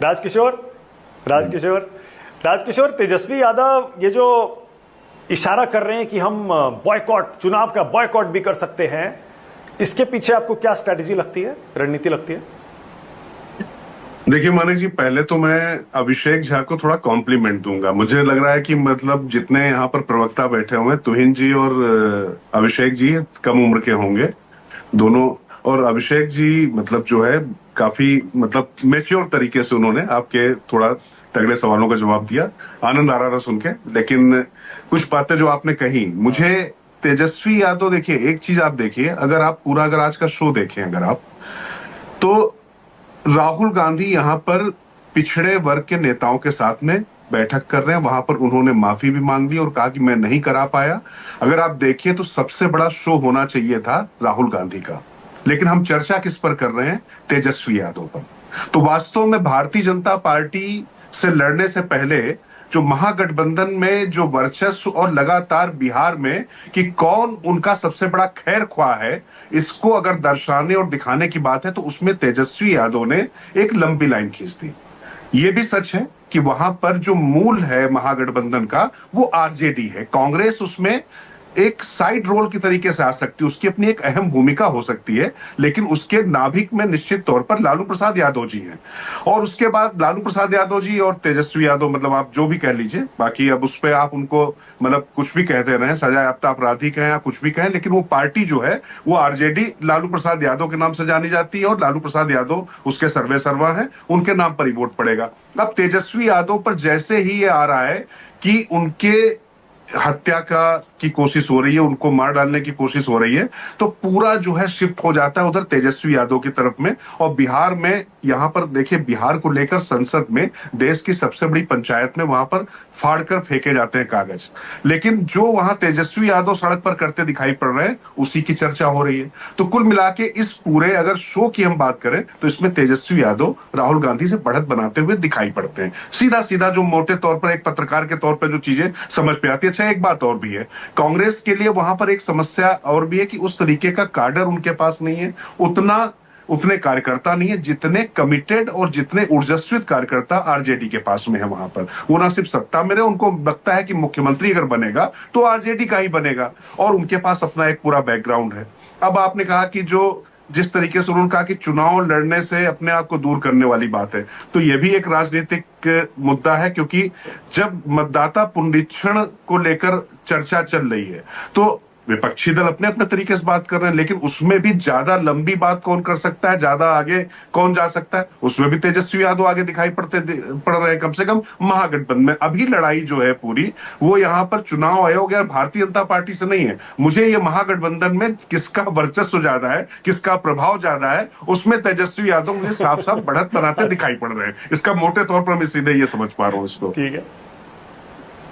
राजकिशोर राजकिशोर राजकिशोर, तेजस्वी यादव ये जो इशारा कर रहे हैं कि हम बॉयकॉट, चुनाव का बॉयकॉट भी कर सकते हैं, इसके पीछे आपको क्या स्ट्रैटेजी लगती है, रणनीति लगती है? देखिए मानिक जी, पहले तो मैं अभिषेक झा को थोड़ा कॉम्प्लीमेंट दूंगा। मुझे लग रहा है कि मतलब जितने यहाँ पर प्रवक्ता बैठे हुए हैं, तुहिन जी और अभिषेक जी कम उम्र के होंगे दोनों। और अभिषेक जी मतलब जो है काफी मतलब मेच्योर तरीके से उन्होंने आपके थोड़ा तगड़े सवालों का जवाब दिया। आनंद आ रहा था सुन के। लेकिन कुछ बातें जो आपने कही, मुझे तेजस्वी यादव, देखिए एक चीज आप देखिए, अगर आप पूरा अगर आज का शो देखें अगर आप, तो राहुल गांधी यहां पर पिछड़े वर्ग के नेताओं के साथ में बैठक कर रहे हैं। वहां पर उन्होंने माफी भी मांग ली और कहा कि मैं नहीं करा पाया। अगर आप देखिए तो सबसे बड़ा शो होना चाहिए था राहुल गांधी का, लेकिन हम चर्चा किस पर कर रहे हैं? तेजस्वी यादव पर। तो वास्तव में भारतीय जनता पार्टी से लड़ने से पहले जो महागठबंधन में जो वर्चस्व और लगातार बिहार में कि कौन उनका सबसे बड़ा खैर ख्वाह है, इसको अगर दर्शाने और दिखाने की बात है तो उसमें तेजस्वी यादव ने एक लंबी लाइन खींच दी। ये भी सच है कि वहां पर जो मूल है महागठबंधन का वो आरजेडी है। कांग्रेस उसमें एक साइड रोल की तरीके से आ सकती है, उसकी अपनी एक अहम भूमिका हो सकती है, लेकिन उसके नाभिक में निश्चित तौर पर लालू प्रसाद यादव जी हैं। और उसके बाद लालू प्रसाद यादव जी और तेजस्वी यादव, मतलब आप जो भी कह लीजिए, बाकी अब उस पर आप उनको मतलब कुछ भी कहते रहे, सजा याफ्ता अपराधी कहें या कुछ भी कहें, लेकिन वो पार्टी जो है वो आरजेडी लालू प्रसाद यादव के नाम से जानी जाती है और लालू प्रसाद यादव उसके सर्वे सर्वा है, उनके नाम पर ही वोट पड़ेगा। अब तेजस्वी यादव पर जैसे ही ये आ रहा है कि उनके हत्या की कोशिश हो रही है, उनको मार डालने की कोशिश हो रही है, तो पूरा जो है शिफ्ट हो जाता है उधर तेजस्वी यादव की तरफ में। और बिहार में यहां पर देखिए, बिहार को लेकर संसद में देश की सबसे बड़ी पंचायत में वहां पर फाड़कर फेंके जाते हैं कागज, लेकिन जो वहां तेजस्वी यादव सड़क पर करते दिखाई पड़ रहे हैं उसी की चर्चा हो रही है। तो कुल मिला के इस पूरे अगर शो की हम बात करें तो इसमें तेजस्वी यादव राहुल गांधी से बढ़त बनाते हुए दिखाई पड़ते हैं। सीधा सीधा जो मोटे तौर पर एक पत्रकार के तौर पर जो चीजें समझ पे आती है। अच्छा, एक बात और भी है, कांग्रेस के लिए वहां पर एक समस्या और भी है कि उस तरीके का काडर उनके पास नहीं है, उतने कार्यकर्ता नहीं है जितने कमिटेड और जितने ऊर्जस्वित कार्यकर्ता आरजेडी के पास में है। वहां पर वो ना सिर्फ सत्ता में रहे, उनको लगता है कि मुख्यमंत्री अगर बनेगा तो आरजेडी का ही बनेगा, और उनके पास अपना एक पूरा बैकग्राउंड है। अब आपने कहा कि जिस तरीके से उन्होंने कहा कि चुनाव लड़ने से अपने आप को दूर करने वाली बात है, तो यह भी एक राजनीतिक मुद्दा है, क्योंकि जब मतदाता पुनरीक्षण को लेकर चर्चा चल रही है तो विपक्षी दल अपने अपने तरीके से बात कर रहे हैं, लेकिन उसमें भी ज्यादा लंबी बात कौन कर सकता है, ज्यादा आगे कौन जा सकता है, उसमें भी तेजस्वी यादव आगे दिखाई पड़ रहे हैं। कम से कम महागठबंधन में अभी लड़ाई जो है पूरी, वो यहाँ पर चुनाव आयोग या भारतीय जनता पार्टी से नहीं है। मुझे ये महागठबंधन में किसका वर्चस्व ज्यादा है, किसका प्रभाव ज्यादा है, उसमें तेजस्वी यादव मुझे साफ साफ बढ़त बनाते दिखाई पड़ रहे हैं। इसका मोटे तौर पर मैं सीधे ये समझ पा रहा हूँ इसको। ठीक है।